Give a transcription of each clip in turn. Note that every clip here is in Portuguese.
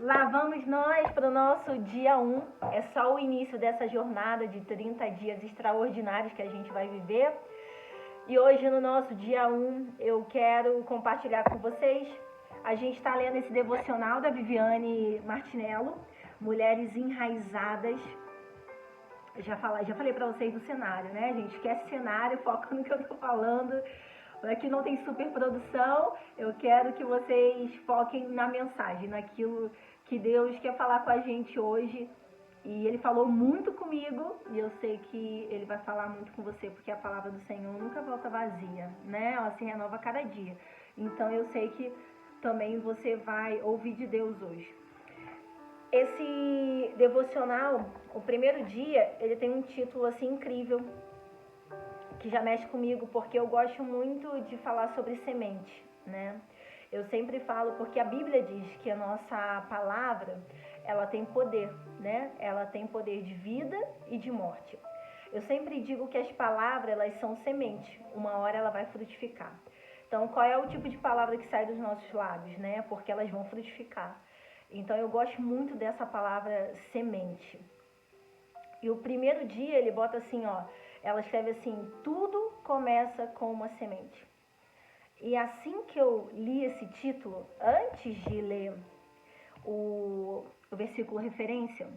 Lá vamos nós para o nosso dia 1. É só o início dessa jornada de 30 dias extraordinários que a gente vai viver. E hoje, no nosso dia 1, eu quero compartilhar com vocês. A gente está lendo esse devocional da Viviane Martinello, Mulheres Enraizadas. Já falei para vocês do cenário, né, gente? Esquece cenário, foca no que eu tô falando. Aqui não tem super produção. Eu quero que vocês foquem na mensagem, naquilo que Deus quer falar com a gente hoje. E Ele falou muito comigo e eu sei que Ele vai falar muito com você, porque a palavra do Senhor nunca volta vazia, né? Ela se renova a cada dia. Então eu sei que também você vai ouvir de Deus hoje. Esse devocional, o primeiro dia, ele tem um título assim incrível, que já mexe comigo, porque eu gosto muito de falar sobre semente, né? Eu sempre falo porque a Bíblia diz que a nossa palavra, ela tem poder, né? Ela tem poder de vida e de morte. Eu sempre digo que as palavras, elas são semente, uma hora ela vai frutificar. Então, qual é o tipo de palavra que sai dos nossos lábios, né? Porque elas vão frutificar. Então, eu gosto muito dessa palavra semente. E o primeiro dia, ele bota assim, ó, ela escreve assim: tudo começa com uma semente. E assim que eu li esse título, antes de ler o versículo referência,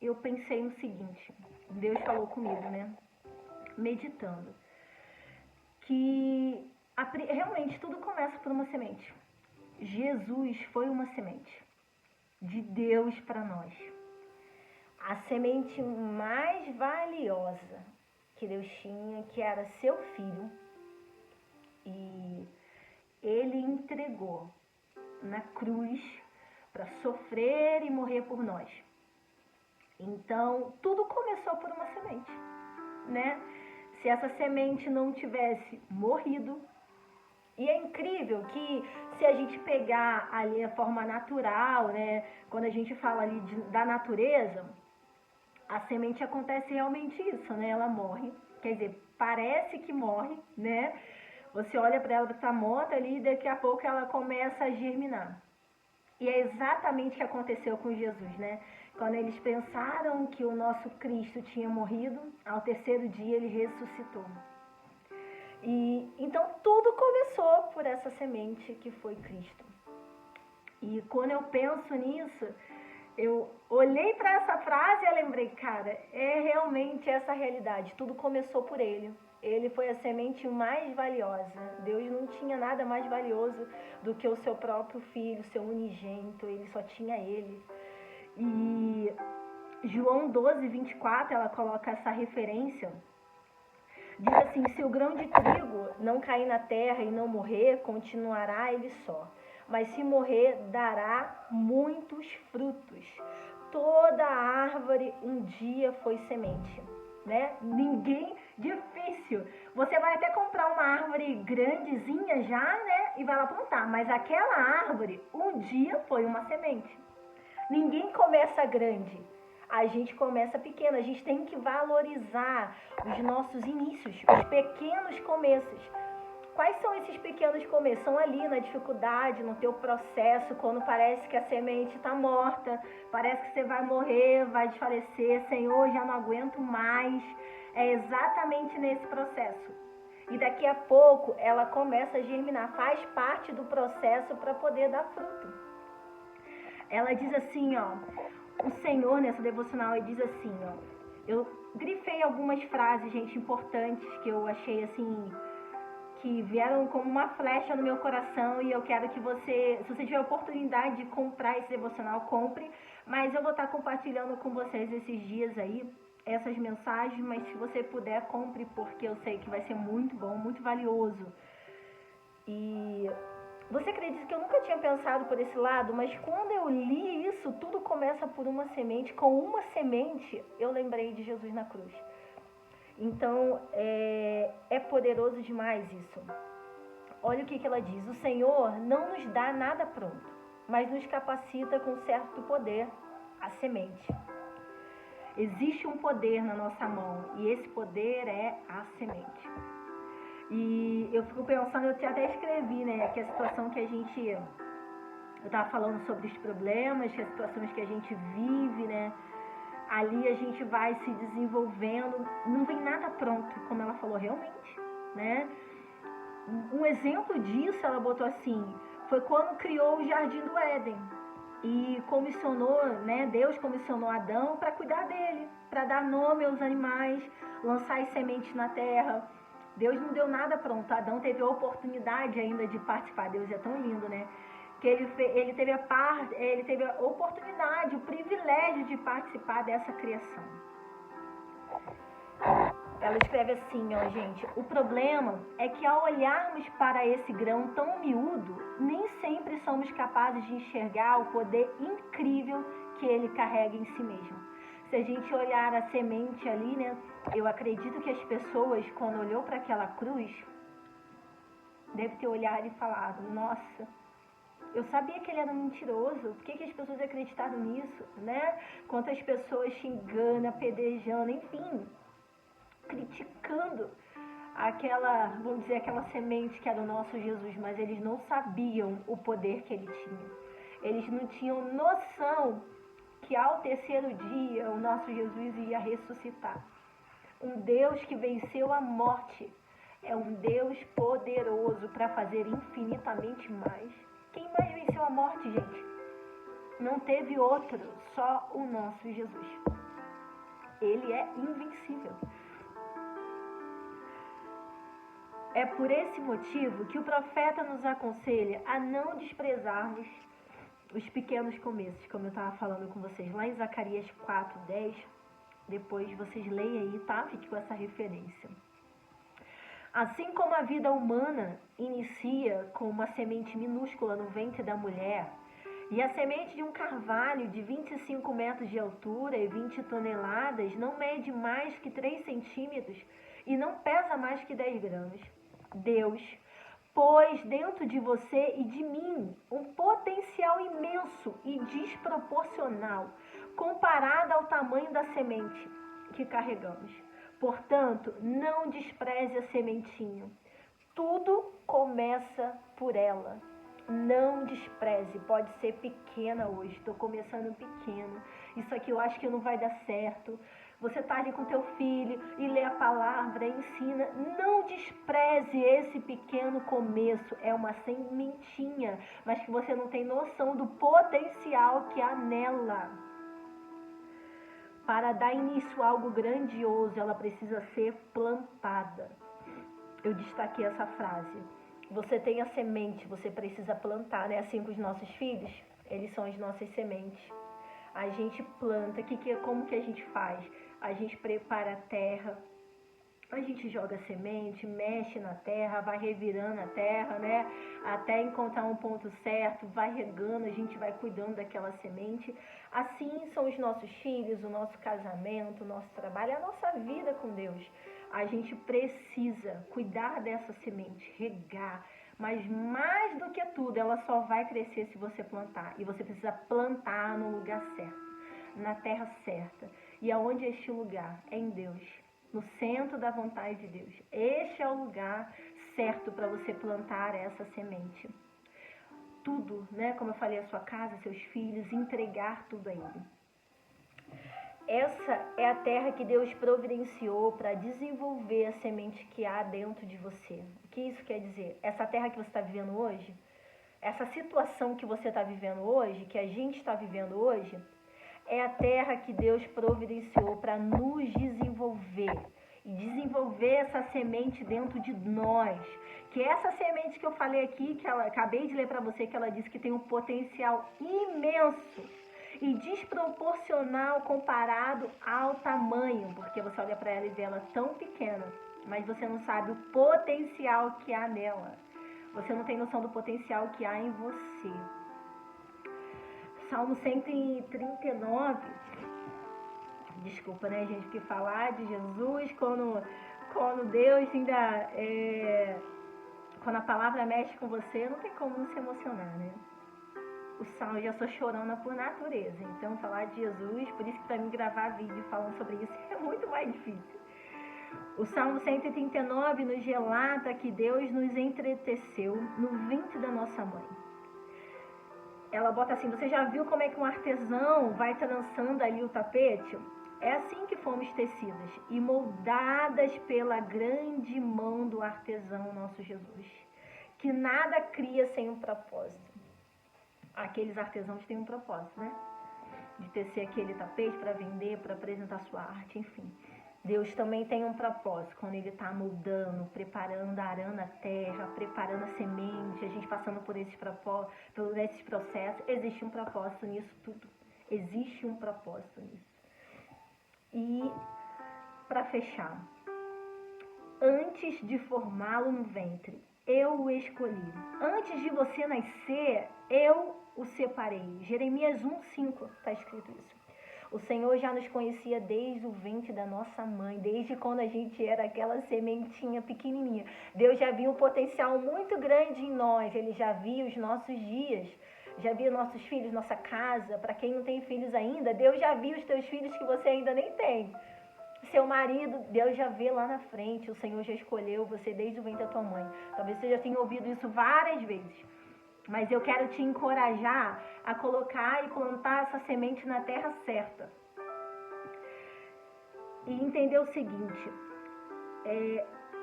eu pensei no seguinte: Deus falou comigo, né? Meditando, que realmente tudo começa por uma semente. Jesus foi uma semente de Deus para nós. A semente mais valiosa que Deus tinha, que era seu filho, e ele entregou na cruz para sofrer e morrer por nós. Então, tudo começou por uma semente, né? Se essa semente não tivesse morrido, e é incrível que se a gente pegar ali a forma natural, né? Quando a gente fala ali da natureza, a semente acontece realmente isso, né? Ela morre, quer dizer, parece que morre, né? Você olha para ela, está morta ali, e daqui a pouco ela começa a germinar. E é exatamente o que aconteceu com Jesus, né? Quando eles pensaram que o nosso Cristo tinha morrido, ao terceiro dia ele ressuscitou. E então tudo começou por essa semente que foi Cristo. E quando eu penso nisso, eu olhei para essa frase e eu lembrei, cara, é realmente essa a realidade. Tudo começou por ele. Ele foi a semente mais valiosa. Deus não tinha nada mais valioso do que o seu próprio filho, seu unigênito. Ele só tinha ele. E João 12, 24, ela coloca essa referência. Diz assim: se o grão de trigo não cair na terra e não morrer, continuará ele só. Mas se morrer, dará muitos frutos. Toda árvore um dia foi semente, né? Ninguém, difícil. Você vai até comprar uma árvore grandezinha já, né? E vai lá plantar. Mas aquela árvore um dia foi uma semente. Ninguém começa grande. A gente começa pequeno. A gente tem que valorizar os nossos inícios, os pequenos começos. Quais são esses pequenos começos? São ali na dificuldade, no teu processo, quando parece que a semente está morta, parece que você vai morrer, vai desfalecer, Senhor, já não aguento mais. É exatamente nesse processo. E daqui a pouco ela começa a germinar, faz parte do processo para poder dar fruto. Ela diz assim, ó, o Senhor nessa devocional, ele diz assim, ó, eu grifei algumas frases, gente, importantes que eu achei assim, que vieram como uma flecha no meu coração, e eu quero que você, se você tiver a oportunidade de comprar esse devocional, compre, mas eu vou estar compartilhando com vocês esses dias aí, essas mensagens, mas se você puder, compre, porque eu sei que vai ser muito bom, muito valioso. E você acredita que eu nunca tinha pensado por esse lado, mas quando eu li isso, tudo começa por uma semente, com uma semente, eu lembrei de Jesus na cruz. Então, é poderoso demais isso. Olha o que ela diz: o Senhor não nos dá nada pronto, mas nos capacita com certo poder, a semente. Existe um poder na nossa mão, e esse poder é a semente. E eu fico pensando, eu até escrevi, né, que a situação que a gente Eu estava falando sobre os problemas, as situações que a gente vive, né? Ali a gente vai se desenvolvendo, não vem nada pronto, como ela falou realmente, né? Um exemplo disso, ela botou assim, foi quando criou o Jardim do Éden e comissionou, né? Deus comissionou Adão para cuidar dele, para dar nome aos animais, lançar as sementes na terra. Deus não deu nada pronto, Adão teve a oportunidade ainda de participar. Deus é tão lindo, né? Que ele teve a oportunidade, o privilégio de participar dessa criação. Ela escreve assim, ó, gente, o problema é que ao olharmos para esse grão tão miúdo, nem sempre somos capazes de enxergar o poder incrível que ele carrega em si mesmo. Se a gente olhar a semente ali, né, eu acredito que as pessoas, quando olhou para aquela cruz, devem ter olhado e falado, nossa, eu sabia que ele era mentiroso, por que as pessoas acreditaram nisso, né? Quantas pessoas xingando, apedrejando, enfim, criticando aquela, vamos dizer, aquela semente que era o nosso Jesus, mas eles não sabiam o poder que ele tinha. Eles não tinham noção que ao terceiro dia o nosso Jesus ia ressuscitar. Um Deus que venceu a morte é um Deus poderoso para fazer infinitamente mais. Quem mais venceu a morte, gente? Não teve outro, só o nosso Jesus. Ele é invencível. É por esse motivo que o profeta nos aconselha a não desprezarmos os pequenos começos, como eu estava falando com vocês, lá em Zacarias 4:10, depois vocês leem aí, tá? Fique com essa referência. Assim como a vida humana inicia com uma semente minúscula no ventre da mulher, e a semente de um carvalho de 25 metros de altura e 20 toneladas não mede mais que 3 centímetros e não pesa mais que 10 gramas. Deus pôs dentro de você e de mim um potencial imenso e desproporcional comparado ao tamanho da semente que carregamos. Portanto, não despreze a sementinha. Tudo começa por ela. Não despreze. Pode ser pequena hoje. Estou começando pequeno. Isso aqui eu acho que não vai dar certo. Você está ali com teu filho e lê a palavra, ensina. Não despreze esse pequeno começo. É uma sementinha, mas que você não tem noção do potencial que há nela. Para dar início a algo grandioso, ela precisa ser plantada. Eu destaquei essa frase. Você tem a semente, você precisa plantar, né? Assim com os nossos filhos, eles são as nossas sementes. A gente planta, como que a gente faz? A gente prepara a terra, a gente joga semente, mexe na terra, vai revirando a terra, né? Até encontrar um ponto certo, vai regando, a gente vai cuidando daquela semente. Assim são os nossos filhos, o nosso casamento, o nosso trabalho, a nossa vida com Deus. A gente precisa cuidar dessa semente, regar. Mas mais do que tudo, ela só vai crescer se você plantar. E você precisa plantar no lugar certo, na terra certa. E aonde é este lugar? É em Deus. No centro da vontade de Deus. Este é o lugar certo para você plantar essa semente. Tudo, né? Como eu falei, a sua casa, seus filhos, entregar tudo a Ele. Essa é a terra que Deus providenciou para desenvolver a semente que há dentro de você. O que isso quer dizer? Essa terra que você está vivendo hoje, essa situação que você está vivendo hoje, que a gente está vivendo hoje, é a terra que Deus providenciou para nos desenvolver. E desenvolver essa semente dentro de nós. Que essa semente que eu falei aqui, que ela acabei de ler para você, que ela disse que tem um potencial imenso e desproporcional comparado ao tamanho. Porque você olha para ela e vê ela tão pequena, mas você não sabe o potencial que há nela. Você não tem noção do potencial que há em você. Salmo 139, desculpa, né, gente, porque falar de Jesus, quando Deus ainda, quando a palavra mexe com você, não tem como não se emocionar, né? O Salmo, eu já sou chorona por natureza, então falar de Jesus, por isso que para mim gravar vídeo falando sobre isso é muito mais difícil. O Salmo 139 nos relata que Deus nos entreteceu no ventre da nossa mãe. ela bota assim, você já viu como é que um artesão vai trançando ali o tapete? É assim que fomos tecidas e moldadas pela grande mão do artesão, nosso Jesus, que nada cria sem um propósito. Aqueles artesãos têm um propósito, né? De tecer aquele tapete para vender, para apresentar sua arte, enfim. Deus também tem um propósito, quando Ele está moldando, preparando, arando a terra, preparando a semente, a gente passando por esses processos, existe um propósito nisso tudo. Existe um propósito nisso. E, para fechar, antes de formá-lo no ventre, eu o escolhi. Antes de você nascer, eu o separei. Jeremias 1,5 está escrito isso. O Senhor já nos conhecia desde o ventre da nossa mãe, desde quando a gente era aquela sementinha pequenininha. Deus já viu um potencial muito grande em nós, Ele já viu os nossos dias, já viu nossos filhos, nossa casa. Para quem não tem filhos ainda, Deus já viu os teus filhos que você ainda nem tem. Seu marido, Deus já vê lá na frente, o Senhor já escolheu você desde o ventre da tua mãe. Talvez você já tenha ouvido isso várias vezes. Mas eu quero te encorajar a colocar e plantar essa semente na terra certa. E entender o seguinte,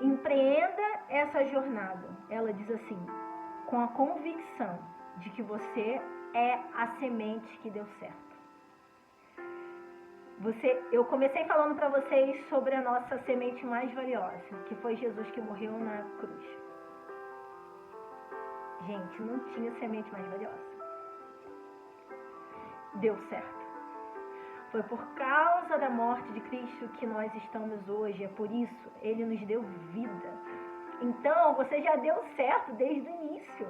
empreenda essa jornada, ela diz assim, com a convicção de que você é a semente que deu certo. Eu comecei falando para vocês sobre a nossa semente mais valiosa, que foi Jesus que morreu na cruz. Gente, não tinha semente mais valiosa. Deu certo. Foi por causa da morte de Cristo que nós estamos hoje. É por isso, Ele nos deu vida. Então, você já deu certo desde o início.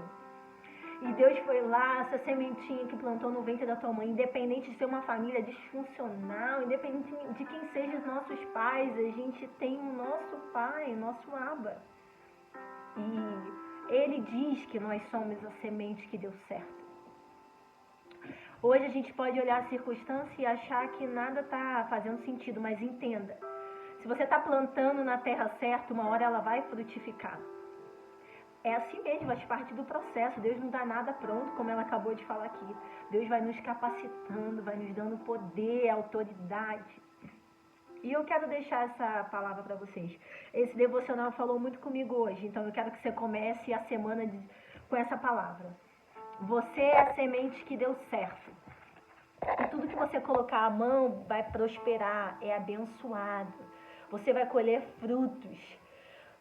E Deus foi lá, essa sementinha que plantou no ventre da tua mãe, independente de ser uma família disfuncional, independente de quem sejam os nossos pais, a gente tem o nosso pai, o nosso Abba. E Ele diz que nós somos a semente que deu certo. Hoje a gente pode olhar a circunstância e achar que nada está fazendo sentido, mas entenda, se você está plantando na terra certa, uma hora ela vai frutificar. É assim mesmo, faz parte do processo. Deus não dá nada pronto, como ela acabou de falar aqui. Deus vai nos capacitando, vai nos dando poder, autoridade. E eu quero deixar essa palavra para vocês. Esse devocional falou muito comigo hoje, então eu quero que você comece a semana com essa palavra. Você é a semente que deu certo. E tudo que você colocar a mão vai prosperar, é abençoado. Você vai colher frutos.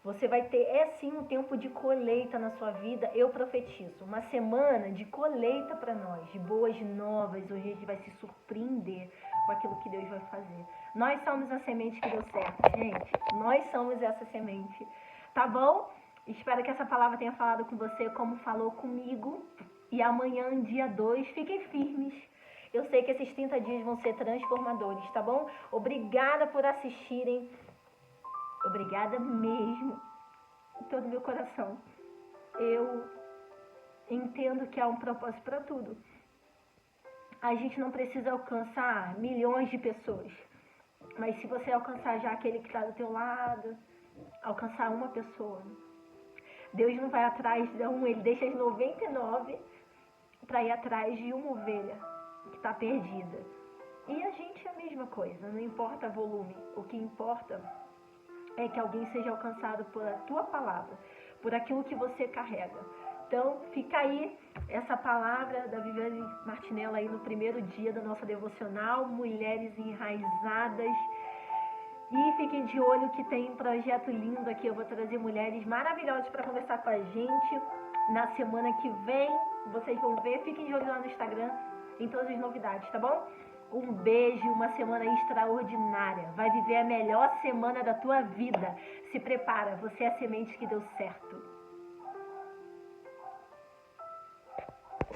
Você vai ter, sim, um tempo de colheita na sua vida, eu profetizo. Uma semana de colheita para nós, de boas novas, onde a gente vai se surpreender com aquilo que Deus vai fazer. Nós somos a semente que deu certo, gente. Nós somos essa semente. Tá bom? Espero que essa palavra tenha falado com você como falou comigo. E amanhã, dia 2, fiquem firmes. Eu sei que esses 30 dias vão ser transformadores, tá bom? Obrigada por assistirem. Obrigada mesmo, de todo o meu coração. Eu entendo que há um propósito para tudo. A gente não precisa alcançar milhões de pessoas. Mas se você alcançar já aquele que está do teu lado, alcançar uma pessoa. Deus não vai atrás de um, Ele deixa as 99 para ir atrás de uma ovelha que está perdida. E a gente é a mesma coisa, não importa volume. O que importa é que alguém seja alcançado por a tua palavra, por aquilo que você carrega. Então, fica aí essa palavra da Viviane Martinella aí no primeiro dia da nossa devocional, Mulheres Enraizadas. E fiquem de olho que tem um projeto lindo aqui. Eu vou trazer mulheres maravilhosas para conversar com a gente na semana que vem. Vocês vão ver. Fiquem de olho lá no Instagram em todas as novidades, tá bom? Um beijo, uma semana extraordinária. Vai viver a melhor semana da tua vida. Se prepara, você é a semente que deu certo.